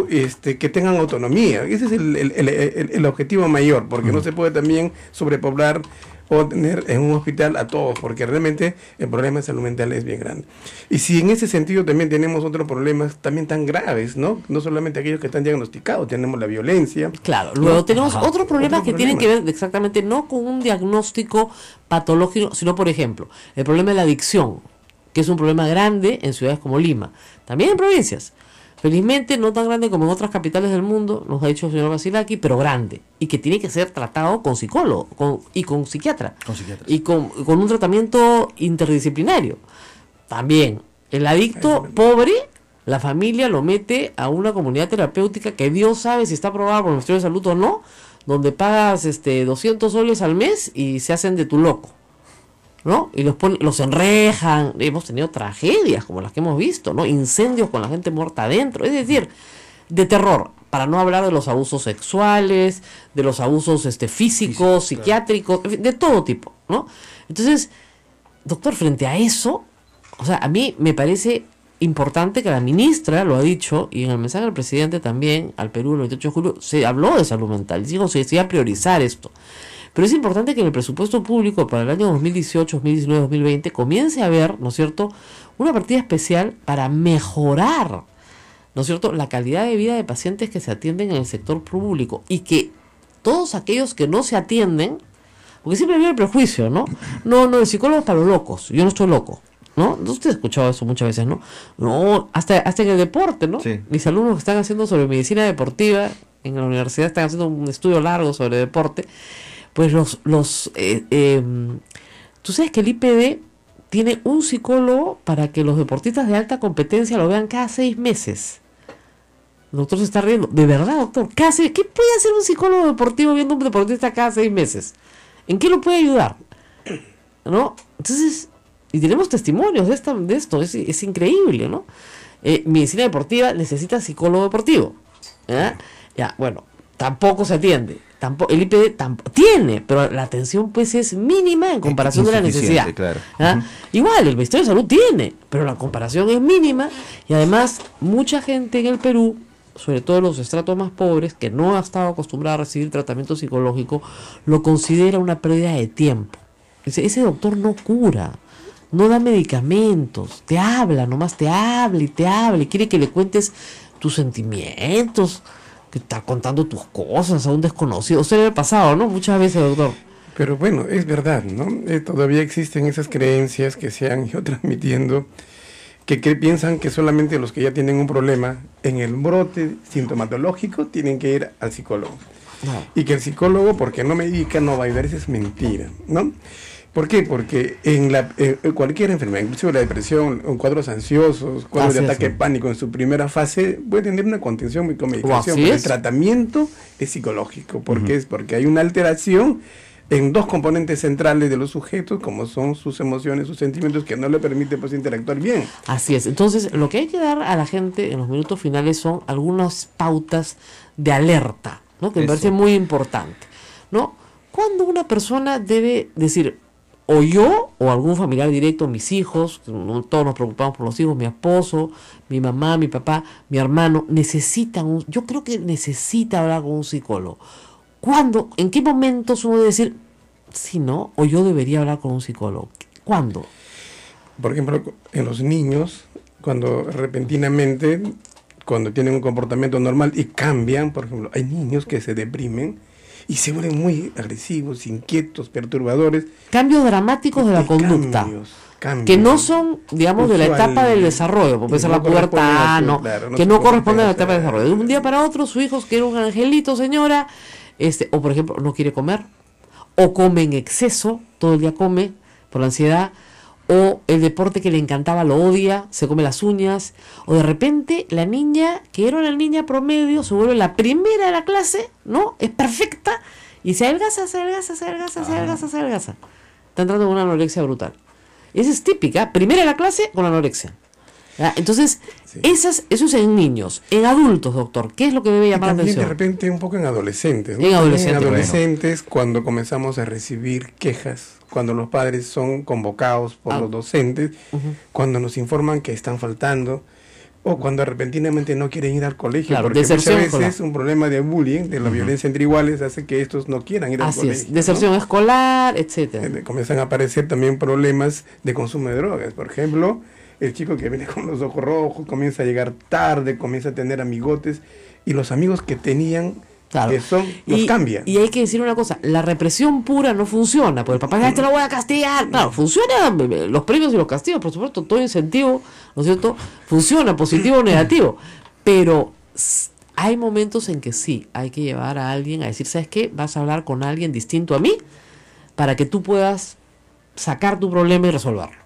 que tengan autonomía. Ese es el objetivo mayor, porque no se puede también sobrepoblar o tener en un hospital a todos, porque realmente el problema de salud mental es bien grande. Y si en ese sentido también tenemos otros problemas también tan graves, ¿no? No solamente aquellos que están diagnosticados, tenemos la violencia. Claro, luego tenemos otros problemas que tienen que ver exactamente no con un diagnóstico patológico, sino, por ejemplo, el problema de la adicción, que es un problema grande en ciudades como Lima, también en provincias. Felizmente no tan grande como en otras capitales del mundo, nos ha dicho el señor Vasilaki, pero grande, y que tiene que ser tratado con psicólogo y con psiquiatra, y con un tratamiento interdisciplinario. También, el adicto pobre, la familia lo mete a una comunidad terapéutica que Dios sabe si está aprobada por el Ministerio de Salud o no, donde pagas 200 soles al mes y se hacen de tu loco, ¿no? Y los enrejan. Hemos tenido tragedias como las que hemos visto, ¿no? Incendios con la gente muerta adentro, es decir, de terror, para no hablar de los abusos sexuales, de los abusos físicos, psiquiátricos, en fin, de todo tipo, ¿no? Entonces, doctor, frente a eso, o sea, a mí me parece importante que la ministra lo ha dicho, y en el mensaje del presidente también al Perú el 28 de julio se habló de salud mental, digo, se decía priorizar esto. Pero es importante que en el presupuesto público para el año 2018, 2019, 2020 comience a haber, ¿no es cierto?, una partida especial para mejorar, ¿no es cierto?, la calidad de vida de pacientes que se atienden en el sector público, y que todos aquellos que no se atienden, porque siempre había el prejuicio, ¿no? No, el psicólogo es para los locos, yo no estoy loco, ¿no? Usted ha escuchado eso muchas veces, ¿no? No, hasta en el deporte, ¿no? Sí. Mis alumnos que están haciendo sobre medicina deportiva en la universidad están haciendo un estudio largo sobre deporte. Pues tú sabes que el IPD tiene un psicólogo para que los deportistas de alta competencia lo vean cada 6 meses. El doctor se está riendo. ¿De verdad, doctor? ¿Qué puede hacer un psicólogo deportivo viendo a un deportista cada 6 meses? ¿En qué lo puede ayudar? ¿No? Entonces, y tenemos testimonios de esto. Es increíble, ¿no? Medicina deportiva necesita psicólogo deportivo. Ya, bueno, tampoco se atiende. El IPD tiene, pero la atención pues es mínima en comparación de la necesidad. Claro. Igual, el Ministerio de Salud tiene, pero la comparación es mínima, y además mucha gente en el Perú, sobre todo los estratos más pobres, que no ha estado acostumbrada a recibir tratamiento psicológico, lo considera una pérdida de tiempo. Ese doctor no cura, no da medicamentos, te habla, nomás te habla y quiere que le cuentes tus sentimientos, que está contando tus cosas a un desconocido. Usted le ha pasado, ¿no? Muchas veces, doctor. Pero bueno, es verdad, ¿no? Todavía existen esas creencias que se han ido transmitiendo, que piensan que solamente los que ya tienen un problema en el brote sintomatológico tienen que ir al psicólogo. No. Y que el psicólogo, porque no medica, no va a ayudar. Eso es mentira, ¿no? ¿Por qué? Porque en cualquier enfermedad, inclusive la depresión, cuadros ansiosos, cuadros de ataque de pánico en su primera fase, puede tener una contención con medicación, pero el tratamiento es psicológico. ¿Por qué? Es porque hay una alteración en 2 componentes centrales de los sujetos, como son sus emociones, sus sentimientos, que no le permite pues interactuar bien. Así es. Entonces, lo que hay que dar a la gente en los minutos finales son algunas pautas de alerta, ¿no? Que me parece muy importante, ¿no? Cuando una persona debe decir, o yo, o algún familiar directo, mis hijos, todos nos preocupamos por los hijos, mi esposo, mi mamá, mi papá, mi hermano, yo creo que necesita hablar con un psicólogo. ¿Cuándo? ¿En qué momentos uno debe decir, sí, no, o yo debería hablar con un psicólogo? ¿Cuándo? Por ejemplo, en los niños, cuando repentinamente, cuando tienen un comportamiento normal y cambian, por ejemplo, hay niños que se deprimen y se vuelven muy agresivos, inquietos, perturbadores. Cambios dramáticos de la conducta. Cambios, que no son, digamos, de la etapa del desarrollo, porque es la pubertad, que no corresponde a la etapa del desarrollo. De un día para otro, su hijo quiere un angelito, señora, o por ejemplo, no quiere comer, o come en exceso, todo el día come por la ansiedad, o el deporte que le encantaba lo odia, se come las uñas, o de repente la niña, que era una niña promedio, se vuelve la primera de la clase, ¿no? Es perfecta, y se adelgaza. Está entrando en una anorexia brutal. Esa es típica, primera de la clase con anorexia. ¿Ya? Entonces, sí. Eso es en niños. En adultos, doctor, ¿qué es lo que debe llamar la atención? De repente un poco en adolescentes, ¿no? En adolescentes, cuando comenzamos a recibir quejas, cuando los padres son convocados por los docentes, cuando nos informan que están faltando, o cuando repentinamente no quieren ir al colegio, claro, porque muchas veces un problema de bullying, de la violencia entre iguales, hace que estos no quieran ir al colegio. Así es, deserción escolar, etcétera. Comienzan a aparecer también problemas de consumo de drogas, por ejemplo, el chico que viene con los ojos rojos, comienza a llegar tarde, comienza a tener amigotes, y los amigos que tenían, claro, los cambian. Y hay que decir una cosa, la represión pura no funciona, porque el papá dice, te lo voy a castigar. Claro, funcionan los premios y los castigos, por supuesto, todo incentivo, ¿no es cierto?, funciona, positivo o negativo, pero hay momentos en que sí, hay que llevar a alguien a decir, ¿sabes qué? Vas a hablar con alguien distinto a mí, para que tú puedas sacar tu problema y resolverlo,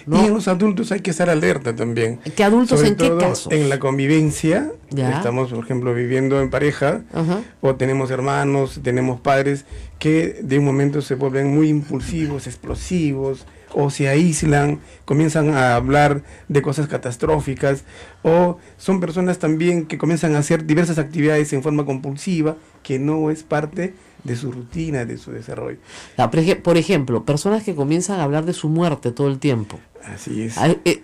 ¿no? Y en los adultos hay que estar alerta también. ¿Qué adultos? Sobre en qué todo casos? En la convivencia, ¿ya? Estamos, por ejemplo, viviendo en pareja, o tenemos hermanos, tenemos padres que de un momento se vuelven muy impulsivos, explosivos, o se aíslan, comienzan a hablar de cosas catastróficas, o son personas también que comienzan a hacer diversas actividades en forma compulsiva, que no es parte de su rutina, de su desarrollo. No, por ejemplo, personas que comienzan a hablar de su muerte todo el tiempo. Así es.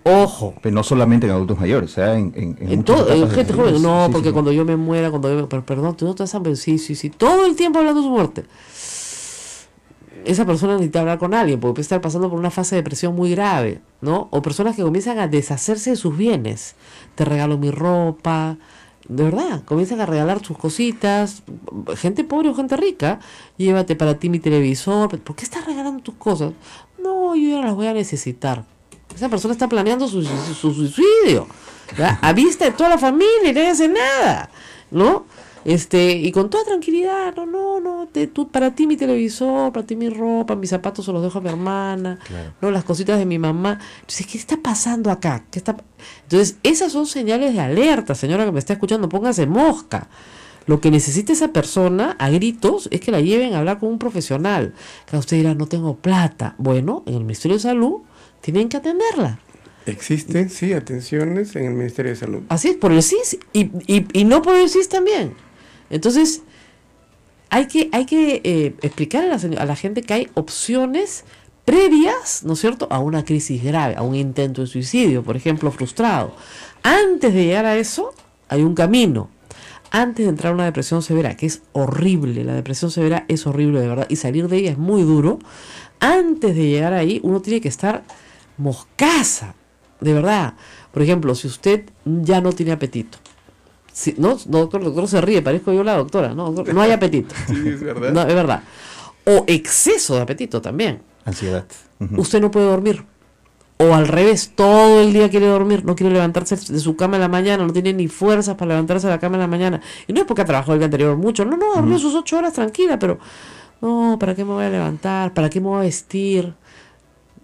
Ojo. Pero no solamente en adultos mayores, o sea, en todo, gente joven. No, sí, porque sí, cuando yo me muera, pero perdón, tú no te vas a ver, sí, todo el tiempo hablando de su muerte. Esa persona necesita hablar con alguien, porque puede estar pasando por una fase de depresión muy grave, ¿no? O personas que comienzan a deshacerse de sus bienes. Te regalo mi ropa, de verdad, comienzan a regalar sus cositas, gente pobre o gente rica, llévate para ti mi televisor. ¿Por qué estás regalando tus cosas? No, yo ya las voy a necesitar. Esa persona está planeando su suicidio, ¿ya? A vista de toda la familia y nadie hace nada, ¿no? Y con toda tranquilidad, tú, para ti mi televisor, para ti mi ropa, mis zapatos se los dejo a mi hermana, claro, no, las cositas de mi mamá. Entonces, ¿qué está pasando acá? Entonces, esas son señales de alerta, señora que me está escuchando, póngase mosca. Lo que necesita esa persona a gritos es que la lleven a hablar con un profesional. Que usted dirá, no tengo plata. Bueno, en el Ministerio de Salud tienen que atenderla. Existen, sí, atenciones en el Ministerio de Salud. Así es, por el CIS y no por el CIS también. Entonces, hay que explicar a la gente que hay opciones previas, ¿no es cierto?, a una crisis grave, a un intento de suicidio, por ejemplo, frustrado. Antes de llegar a eso, hay un camino. Antes de entrar a una depresión severa, que es horrible, la depresión severa es horrible de verdad, y salir de ella es muy duro. Antes de llegar ahí, uno tiene que estar moscaza, de verdad. Por ejemplo, si usted ya no tiene apetito, no, doctor se ríe, parezco yo la doctora, no hay apetito. Sí, es verdad. No, es verdad. O exceso de apetito también. Ansiedad. Usted no puede dormir. O al revés, todo el día quiere dormir, no quiere levantarse de su cama en la mañana, no tiene ni fuerzas para levantarse de la cama en la mañana. Y no es porque ha trabajado el día anterior mucho, dormió sus 8 horas tranquila, pero no, ¿para qué me voy a levantar? ¿Para qué me voy a vestir?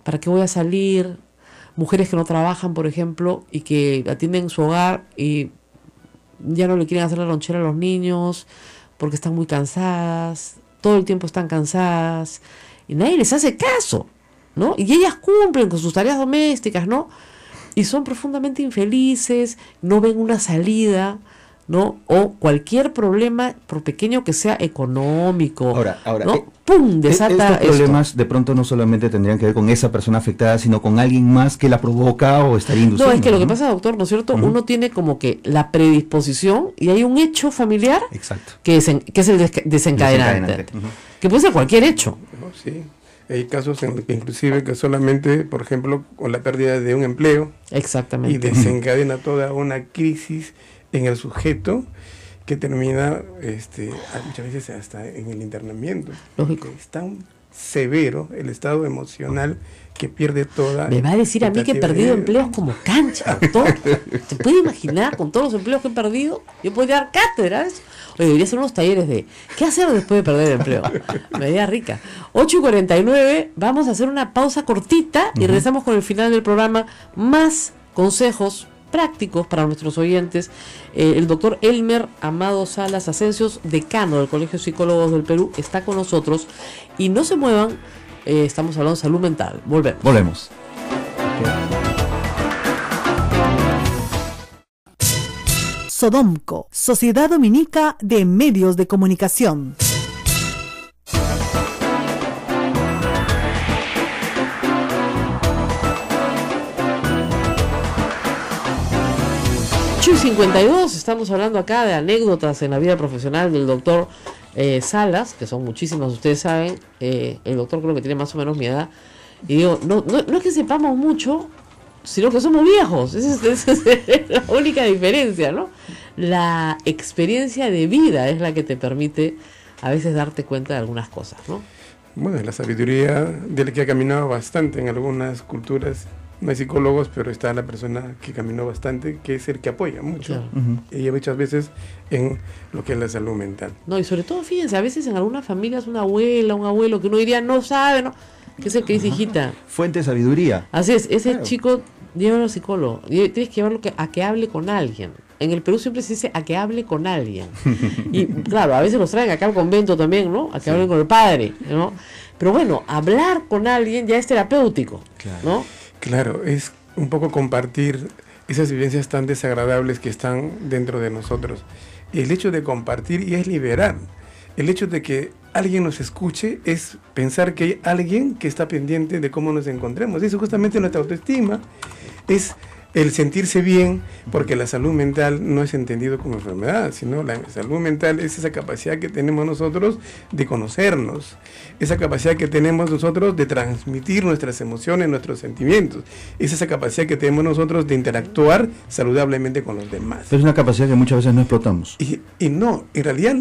¿Para qué voy a salir? Mujeres que no trabajan, por ejemplo, y que atienden su hogar y ya no le quieren hacer la lonchera a los niños porque están muy cansadas, todo el tiempo están cansadas y nadie les hace caso, ¿no? Y ellas cumplen con sus tareas domésticas, ¿no? Y son profundamente infelices, no ven una salida, ¿no? O cualquier problema, por pequeño que sea, económico, ahora, ¿no? ¡Pum! Desata estos problemas de pronto no solamente tendrían que ver con esa persona afectada, sino con alguien más que la provoca o estaría induciendo. No, es que lo que pasa, doctor, ¿no es cierto? Uno tiene como que la predisposición y hay un hecho familiar. Exacto. Que es el desencadenante. Que puede ser cualquier hecho. Sí. Hay casos en que inclusive que solamente, por ejemplo, con la pérdida de un empleo. Exactamente. Y desencadena toda una crisis en el sujeto que termina muchas veces hasta en el internamiento. Lógico. Es tan severo el estado emocional que pierde toda. Me va a decir a mí que he perdido empleos como cancha, doctor. ¿Se puede imaginar con todos los empleos que he perdido? Yo podría dar cátedras. Oye, debería hacer unos talleres de ¿qué hacer después de perder el empleo? Me veía rica. 8:49, vamos a hacer una pausa cortita y regresamos con el final del programa. Más consejos prácticos para nuestros oyentes. El doctor Elmer Amado Salas Asencios, decano del Colegio de Psicólogos del Perú, está con nosotros. Y no se muevan, estamos hablando de salud mental. Volvemos. Sodomco, Sociedad Dominica de Medios de Comunicación. Chuy 52, estamos hablando acá de anécdotas en la vida profesional del doctor Salas, que son muchísimas, ustedes saben. El doctor creo que tiene más o menos mi edad. Y digo, no es que sepamos mucho, sino que somos viejos. Esa es la única diferencia, ¿no? La experiencia de vida es la que te permite a veces darte cuenta de algunas cosas, ¿no? Bueno, la sabiduría de la que ha caminado bastante en algunas culturas. No hay psicólogos, pero está la persona que caminó bastante, que es el que apoya mucho. Claro. Y muchas veces en lo que es la salud mental. No, y sobre todo, fíjense, a veces en algunas familias una abuela, un abuelo que uno diría no sabe, ¿no? Que es el que dice, hijita. Fuente de sabiduría. Así es, ese chico, llévalo al psicólogo. Tienes que llevarlo a que hable con alguien. En el Perú siempre se dice a que hable con alguien. Y claro, a veces los traen acá al convento también, ¿no? A que hablen con el padre, ¿no? Pero bueno, hablar con alguien ya es terapéutico, ¿no? Claro, es un poco compartir esas vivencias tan desagradables que están dentro de nosotros. El hecho de compartir y es liberar. El hecho de que alguien nos escuche es pensar que hay alguien que está pendiente de cómo nos encontremos. Eso justamente nuestra autoestima es el sentirse bien, porque la salud mental no es entendido como enfermedad, sino la salud mental es esa capacidad que tenemos nosotros de conocernos, esa capacidad que tenemos nosotros de transmitir nuestras emociones, nuestros sentimientos, es esa capacidad que tenemos nosotros de interactuar saludablemente con los demás. Pero es una capacidad que muchas veces no explotamos. Y no, en realidad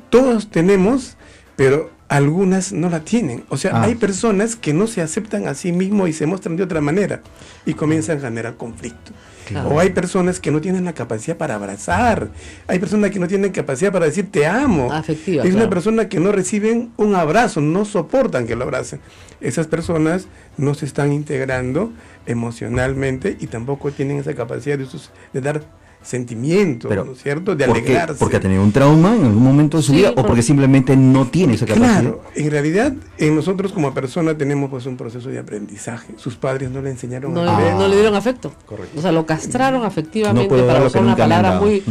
todos tenemos, pero algunas no la tienen. O sea, hay personas que no se aceptan a sí mismos y se muestran de otra manera y comienzan a generar conflicto. Claro. O hay personas que no tienen la capacidad para abrazar. Hay personas que no tienen capacidad para decir te amo. Afectiva, es una persona que no reciben un abrazo, no soportan que lo abracen. Esas personas no se están integrando emocionalmente y tampoco tienen esa capacidad de dar sentimientos, ¿no es cierto? De alegrarse. ¿Porque ha tenido un trauma en algún momento de su vida o porque simplemente no tiene esa capacidad? Claro, en realidad nosotros como persona tenemos pues un proceso de aprendizaje. Sus padres no le enseñaron a leer. No le dieron afecto. Correcto. O sea, lo castraron afectivamente, para usar una palabra muy...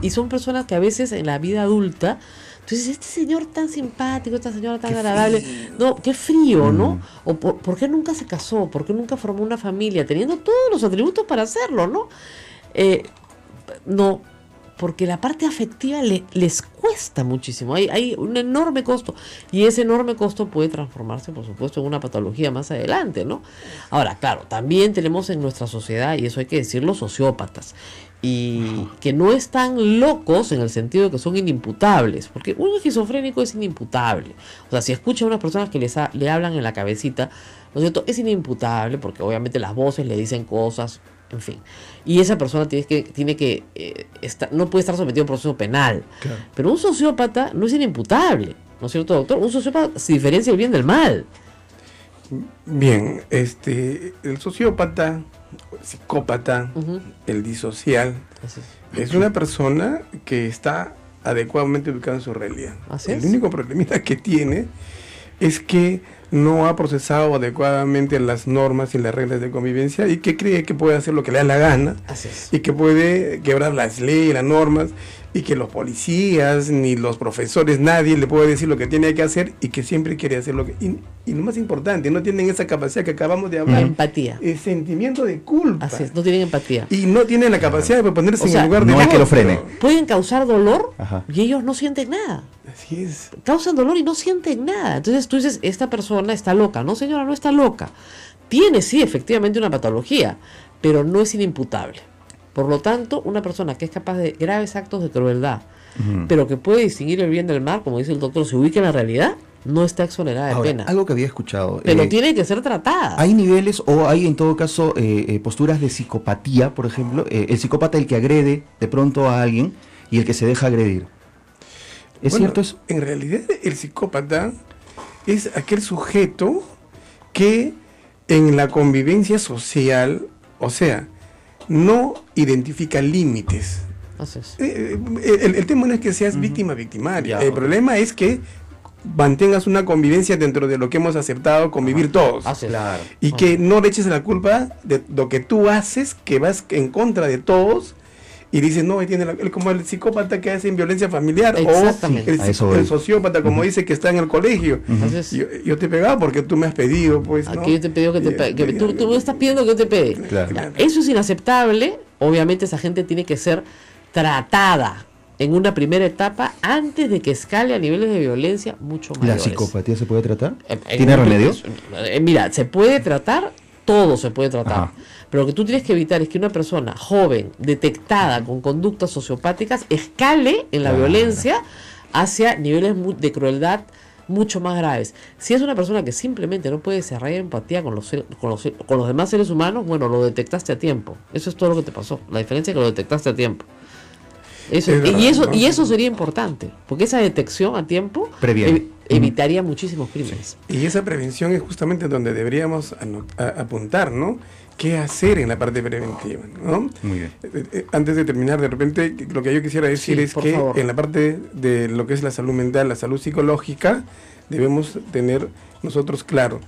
Y son personas que a veces en la vida adulta, entonces este señor tan simpático, esta señora tan agradable, no, qué frío, ¿no? O ¿por qué nunca se casó? ¿Por qué nunca formó una familia? Teniendo todos los atributos para hacerlo, ¿no? No, porque la parte afectiva les cuesta muchísimo, hay un enorme costo, y ese enorme costo puede transformarse, por supuesto, en una patología más adelante, ¿no? Ahora, claro, también tenemos en nuestra sociedad, y eso hay que decirlo, sociópatas, y que no están locos en el sentido de que son inimputables, porque un esquizofrénico es inimputable. O sea, si escucha a unas personas que le hablan en la cabecita, ¿no es cierto? Es inimputable porque obviamente las voces le dicen cosas, en fin, y esa persona tiene que no puede estar sometido a un proceso penal. Claro. Pero un sociópata no es inimputable, ¿no es cierto, doctor? Un sociópata se diferencia el bien del mal. Bien, el sociópata, el psicópata, el disocial, es una persona que está adecuadamente ubicada en su realidad. El único problemita que tiene es que no ha procesado adecuadamente las normas y las reglas de convivencia y que cree que puede hacer lo que le da la gana y que puede quebrar las leyes, las normas, y que los policías ni los profesores, nadie le puede decir lo que tiene que hacer, y que siempre quiere hacer lo que... Y lo más importante, no tienen esa capacidad que acabamos de hablar. Empatía. El sentimiento de culpa. Así es, no tienen empatía. Y no tienen la capacidad de ponerse en el lugar de no hay que lo frene. Pueden causar dolor y ellos no sienten nada. Así es. Causan dolor y no sienten nada. Entonces tú dices, esta persona está loca. No, señora, no está loca. Tiene, sí, efectivamente una patología, pero no es inimputable. Por lo tanto, una persona que es capaz de graves actos de crueldad, pero que puede distinguir el bien del mal, como dice el doctor, se ubica en la realidad, no está exonerada de pena. Algo que había escuchado. Pero tiene que ser tratada. ¿Hay niveles o hay en todo caso posturas de psicopatía, por ejemplo? El psicópata, el que agrede de pronto a alguien y el que se deja agredir. ¿Es cierto eso? En realidad el psicópata es aquel sujeto que en la convivencia social, o sea, no identifica límites. El tema no es que seas víctima victimaria. El problema es que mantengas una convivencia dentro de lo que hemos aceptado convivir todos. Claro. Y que no le eches la culpa de lo que tú haces, que vas en contra de todos, y dices, no, como el psicópata que hace en violencia familiar, Exactamente. o el sociópata, como dice, que está en el colegio. Entonces, yo te pegaba porque tú me has pedido, pues, ¿no? Aquí yo te he pedido que te pegue. Tú me estás pidiendo que yo te pegue. Claro. Eso es inaceptable. Obviamente esa gente tiene que ser tratada en una primera etapa antes de que escale a niveles de violencia mucho mayores. ¿La psicopatía se puede tratar? ¿Tiene ¿Tiene remedio? Mira, se puede tratar, todo se puede tratar. Ajá. Pero lo que tú tienes que evitar es que una persona joven, detectada con conductas sociopáticas, escale en la violencia hacia niveles de crueldad mucho más graves. Si es una persona que simplemente no puede desarrollar empatía con los demás seres humanos, bueno, lo detectaste a tiempo. Eso es todo lo que te pasó. La diferencia es que lo detectaste a tiempo. Y eso sería importante, porque esa detección a tiempo evitaría muchísimos crímenes. Y esa prevención es justamente donde deberíamos apuntar, ¿no? ¿Qué hacer en la parte preventiva, ¿no? Muy bien. Antes de terminar, de repente, lo que yo quisiera decir es que en la parte de lo que es la salud mental, la salud psicológica, debemos tener nosotros claro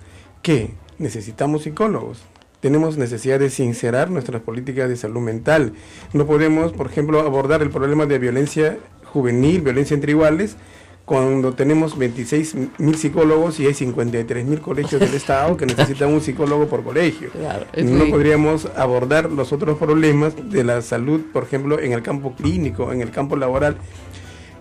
que necesitamos psicólogos. Tenemos necesidad de sincerar nuestras políticas de salud mental. No podemos, por ejemplo, abordar el problema de violencia juvenil, violencia entre iguales, cuando tenemos 26.000 psicólogos y hay 53.000 colegios del Estado que necesitan un psicólogo por colegio. Claro, no podríamos abordar los otros problemas de la salud, por ejemplo, en el campo clínico, en el campo laboral.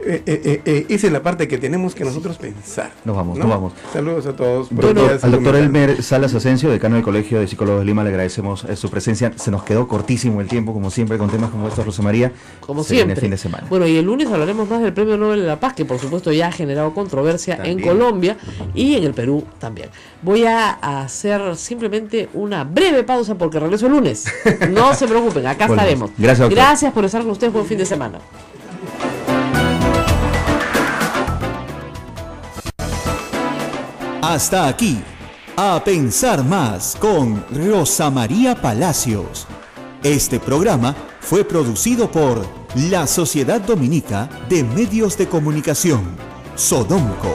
Esa es la parte que tenemos que nosotros pensar. Nos vamos. Saludos a todos. Al doctor Elmer Salas Asensio, decano del Colegio de Psicólogos de Lima, le agradecemos su presencia. Se nos quedó cortísimo el tiempo, como siempre, con temas como estos, Rosa María. Como se viene siempre. el fin de semana. Bueno, y el lunes hablaremos más del Premio Nobel de la Paz, que por supuesto ya ha generado controversia en Colombia y en el Perú también. Voy a hacer simplemente una breve pausa porque regreso el lunes. No se preocupen, acá estaremos. Gracias, doctor. Gracias por estar con ustedes. Buen fin de semana. Hasta aquí, A Pensar Más con Rosa María Palacios. Este programa fue producido por la Sociedad Dominica de Medios de Comunicación, Sodomco.